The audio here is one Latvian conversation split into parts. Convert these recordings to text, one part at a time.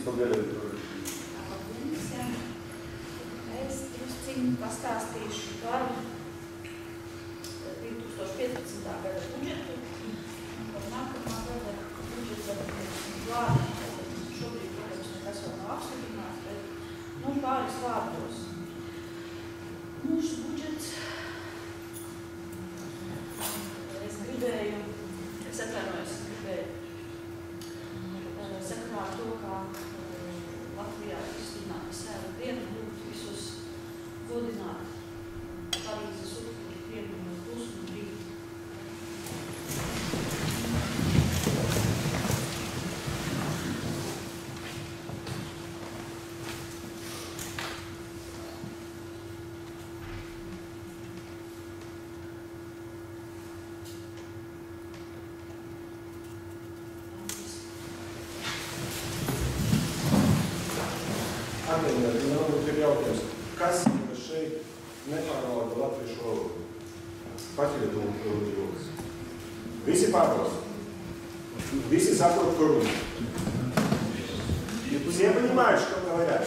Es drusciņu pastāstīšu par 2015. gada budžetu un par nākamā gada budžeta plānu. Šobrīd, protams, nekas vēl nav apstiprinās, bet pāris vārdos. Mūsu budžets, es gribēju sakarā ar to, kā Latvijā izsludināta Sēma diena, lūgt visus godināt Parīzes upuri 1:00 un rīt. Kas šeit nepārvalda latviešu valodu? Paķeriet rokas. Visi pārvalda. Visi saprot, kur runā. Все понимают, что говорят?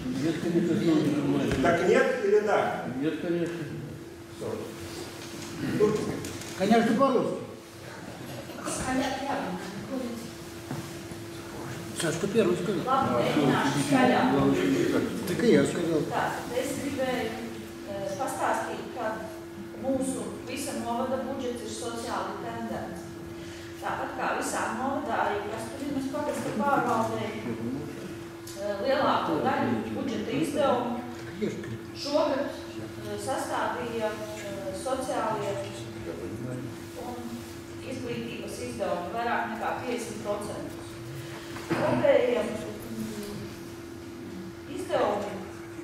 Нет, конечно, не понимаю. Так нет или да? Нет, конечно. Конечно, по-русски. Сашка первый сказал. Labi, mēģināšu skaļāk. Так и я сказал. Tā, es gribēju pastāstīt, ka mūsu visa novada budžets ir sociāli tendents. Tāpat kā visā novadā arī Kastuļinas pagasta pārvaldē lielāko daļu budžeta izdevumu šogad sastādīja sociālie un izglītības izdevumi vairāk nekā 50%. Kopējie izdevumi,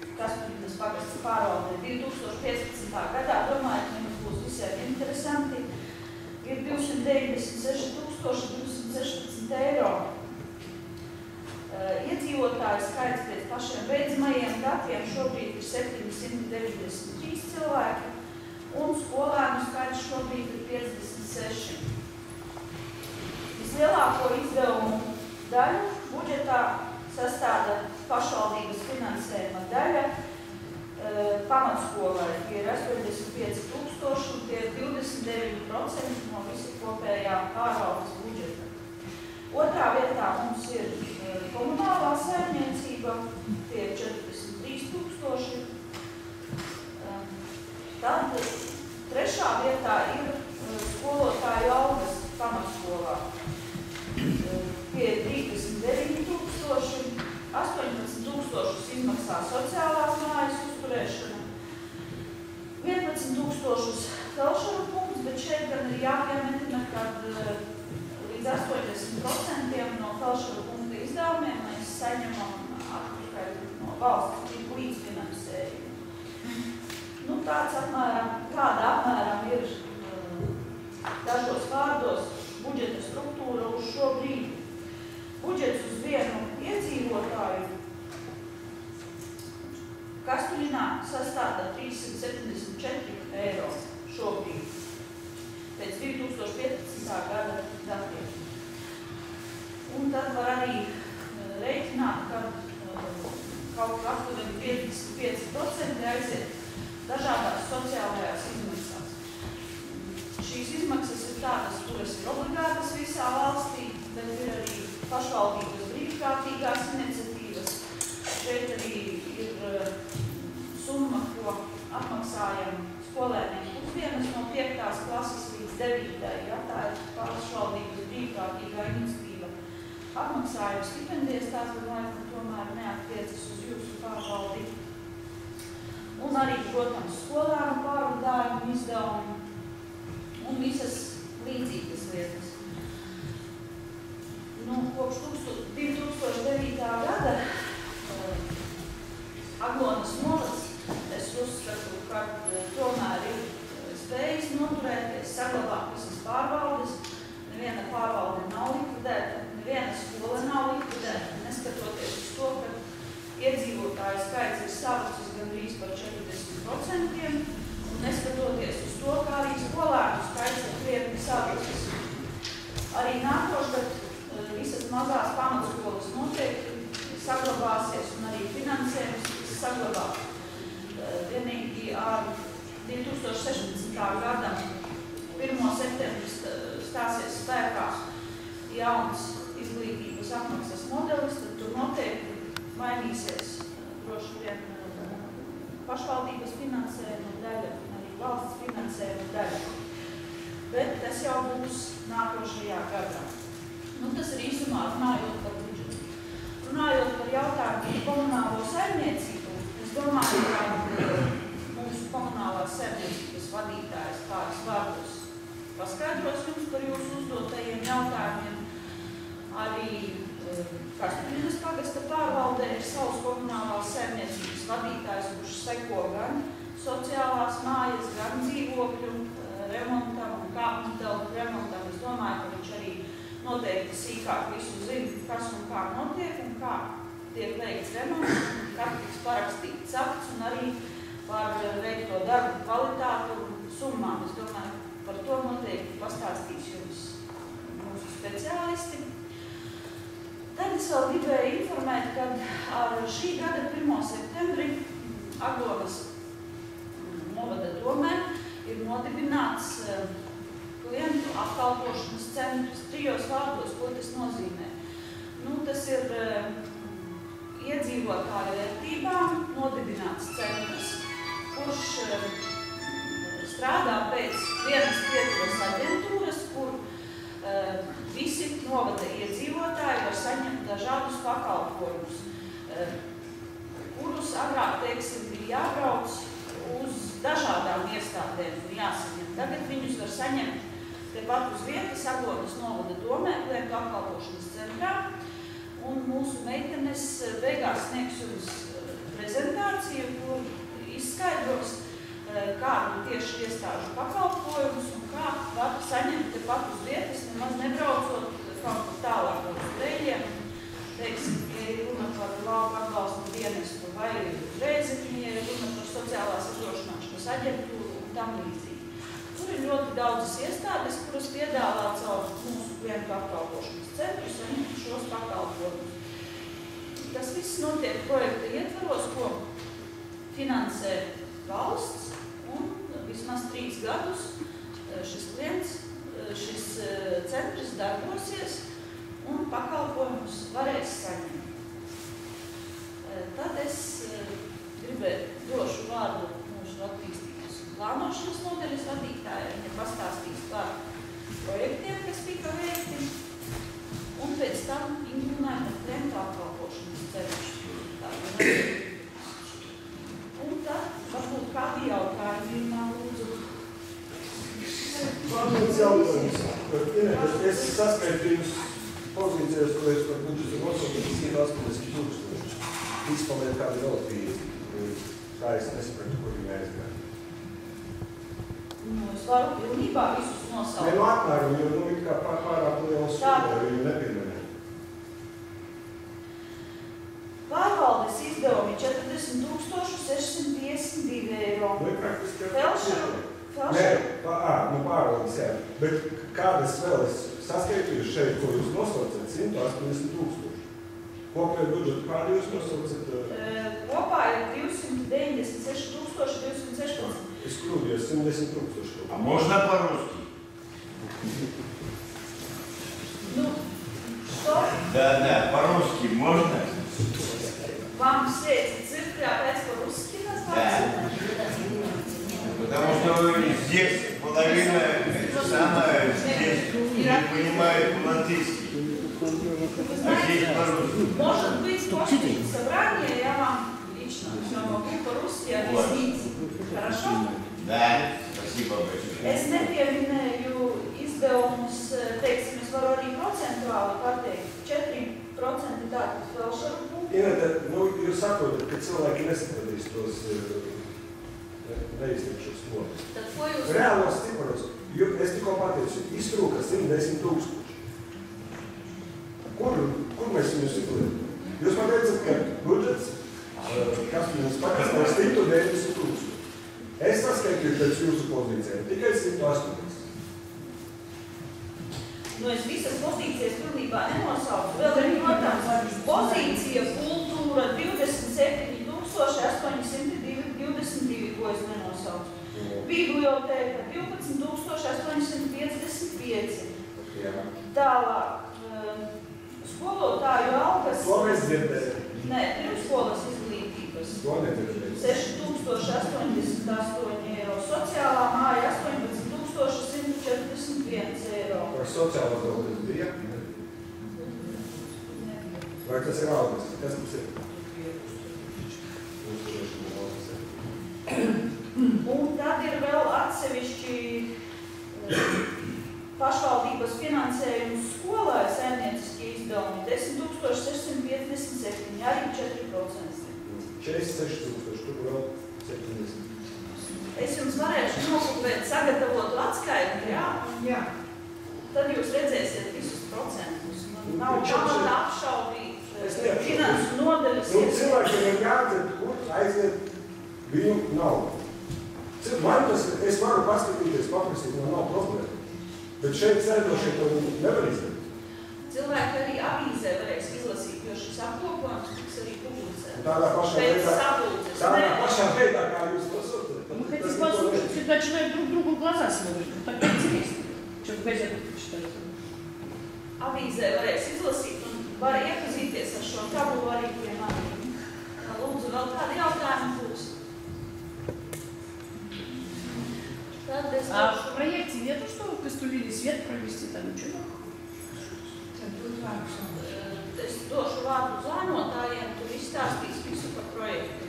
kas Kastuļinas pagasta pārvaldē 2015. gadā, domāju, ka jums būs visiem interesanti, ir 296 216 eiro. Iedzīvotāju skaits pēc pašiem beidzamajiem datiem šobrīd ir 793 cilvēki, un skolēnu skaits šobrīd ir 56. Vislielāko izdevumu daļu budžetā sastāda pašvaldības finansējuma daļa. Pamatskolai ir 85 000 un tie ir 29% no visa kopējā pārvaldes budžeta. Otrā vietā mums ir komunālā saimniecība, tie ir 43 000. Tad trešā vietā ir skolotāju algas pamatskolā. Tie ir 39 000, 18 000 izmaksā sociālās mājas uzturēšana, 11 000 felšeru punkts, bet šeit gan ir jāpiemetina, ka līdz 80% no felšeru punkta izdevumiem mēs saņemam atpakaļ no valsts līdzfinansējumu. Tāda apmēram ir dažos vārdos budžeta struktūra uz šo brīdi. Budžets uz vienu iedzīvotāju Kastuļinā sastāda 374 eiro šobrīd, pēc 2015. gada datiem. Un tad var arī reiķināt, ka kaut kā aptuveni 55% aiziet dažādās sociālajās izmaksās. Šīs izmaksas ir tādas, kuras ir obligātas visā valstī, bet ir arī pašvaldības brīvprātīgās iniciatīvas. Šeit arī ir summa, ko apmaksājam skolēniem pusdienas no 5. klases līdz 9. Ja, tā ir pašvaldības brīvprātīgā iniciatīva. Apmaksājam stipendijas, tās var laikam tomēr neattiecas uz jūsu pārvaldi. Un arī, protams, skolēnu pārvadājumu izdevumu un visas līdzīgas lietas. Kopš 2009. gada Aglonas novads, es uzskatu, ka tomēr ir spējis noturēties, saglabāt visas pārvaldes. Neviena pārvalde nav likvidēta, neviena skola nav likvidēta, neskatoties uz to, ka iedzīvotāju skaits ir savucis gandrīz par 40%, un neskatoties uz to, kā arī skolēnu skaits ir krietni savucis. Arī nākošgad visas mazās pamatskolas noteikti saglabāsies un arī finansējums saglabāt. Vienīgi ar 2016. Gada 1. septembris stāsies spēkā jauns izglītības apmaksas modelis, tad tur noteikti mainīsies droši vien pašvaldības finansējuma daļa un arī valsts finansējuma daļa. Bet tas jau būs nākošajā gadā. Tas ir īsumā runājot par budžetu. Runājot par jautājumu par komunālo saimniecību, es domāju, ka mūsu komunālās saimniecības vadītājs pāris vārdos paskaidros jums par jūsu uzdotajiem jautājumiem. Arī Karstupīnas pagasta pārvaldē ir savs komunālās saimniecības vadītājs, kurš seko gan sociālās mājas, gan dzīvokļu remontam un kāpņu telpu remontam. Es domāju, ka viņš arī noteikti sīkāk visu zina, kas un kā notiek un kā tiek veikts remonts, kad tiks parakstīts akts un arī par veikto darbu kvalitātu un summām. Es domāju, par to noteikti pastāstīs jums mūsu speciālisti. Tad es vēl gribēju informēt, ka ar šī gada 1. septembri Aglonas novada domē ir nodibināts klientu apkalpošanas centrs 3 vārdos, ko tas nozīmē. Tas ir iedzīvotāju vērtībām nodibināts centrs, kurš strādā pēc vienas pieturas aģentūras, kur visi novada iedzīvotāji var saņemt dažādus pakalpojumus, kurus agrāk, teiksim, bija jābrauc uz dažādām iestādēm un jāsaņem. Tagad viņus var saņemt tepat uz vietas Aglonas novada domē, klientu apkalpošanas centrā, un mūsu meitenes beigās sniegs jums prezentāciju, kur izskaidros, kādu tieši iestāžu pakalpojumus un kā var saņemt tepat uz vietas, nemaz nebraucot kaut kur tālāk uz Reļiem. Teiksim, ja ir runa par lauku atbalstu dienestu vai Rēzekņi, ja ir runa par sociālās apdrošināšanas aģentūru un tam līdzīgi. Tur ir ļoti daudzas iestādes, kuras piedāvā caur mūsu klientu apkalpošanas centru saņemt šos pakalpojumus. Tas viss notiek projekta ietvaros, ko finansē valsts, un vismaz 3 gadus šis centrs darbosies un pakalpojumus varēs saņemt. Tad es došu vārdu mūsu attīstības un plānošanas nodaļas vadītājai, viņa pastāstīs par projektiem, kas tika veikti, un pēc tam informēt par klientu apkalpošanas centru. Un tad varbūt kādi jautājumi Irmā lūdzu. Pārmīts jautājums. Es saskaitu jums pozīcijas, ko es par budžetu nosaucu 180 000. Izpaliek kādi relatīvi. Tā es nesapratu, ko viņi aizgāja. Es varu pilnībā visus nosaukt. Apmēram, jo it kā pārāk liels summa, viņi nepieminē. Pārvaldes izdevumi 40 652 eiro. Nē, pārvaldes, jā. Bet kādas vēl es saskaitījuši šeit, ko jūs nosaucat? 180 000. Kopēju budžetu kādu jūs nosaucat? Kopā ir 296 216. Es kļūdījos 110 000. А можно по-русски? Что? Да, по-русски можно? Вам все эти цифры опять по-русски назвать? Потому что здесь половина самая здесь не понимает по-латышски. А здесь по-русски. Может быть, после собрания я вам лично все могу по-русски объяснить. Хорошо? Да, спасибо большое. Es nepieminēju izdevumus, teiksim, es varu arī procentuāli pateikt. 4% tātad felšaru punktu. Inete, jūs saprotat, ka cilvēki nesapratīs tos neizteikšos notis. Tad ko jūs... Reālos ciparos, es tikko pateicu, iztrūka 110 000. Kur mēs viņus izliekam? Jūs man teicat, ka budžets, kas mums pakastās 190 000. Es saskaitīju pēc jūsu pozīcijām tikai 180. Es visas pozīcijas pilnībā nenosaucu. Vēl ir, protams, pozīcija pulka infrastruktūra 27,822, ko es nenosaucu. Bibliotēka 12,855. Tālāk, skolotāju algas. To mēs dzirdējam. Nē, pirmsskolas izglītības. To nedzirdējam. 6,088 eiro. Sociālā māja 18,141 eiro. Par sociālo algas bija? Vai tas ir algas? Kas mums ir? Un tad ir vēl atsevišķi pašvaldības finansējums skolai saimnieciskie izdevumi 10,657, arī 4%. 46,000, tur vēl 70. Es jums varēšu nokopēt sagatavotu atskaitli, jā? Jā. Tad jūs redzēsiet visus procentus. Man nav Nu, pamata apšaubīt Es neapšaubīju. finansu nodaļas. Nu, cilvēkiem ir jāatdzird, kur aiziet viņu naudu. Man tas, es varu paskatīties, paprasīt, man nav problēma. Bet šeit sēdošie to nevar izdarīt. Cilvēki arī avīzē varēs izlasīt, jo šis apkopojums tiks arī publicēts. Tādā pašā Pēc veidā, sapulces. tādā Nē. pašā veidā, kā jūs to sūtat. Мы хотим послушать, когда человек друг другу в глаза смотрит. Ну, так интересно. Что в газетах почитать? Avīzē varēs izlasīt un var iepazīties ar šo tabulu arī pie maniem. Lūdzu, vēl kādi jautājumi būs? Tad es А в проекте нету, что в Кастулине свет провести, там ничего? Es došu vārdu zvanotājiem, tur izstāstīs visu par projektu.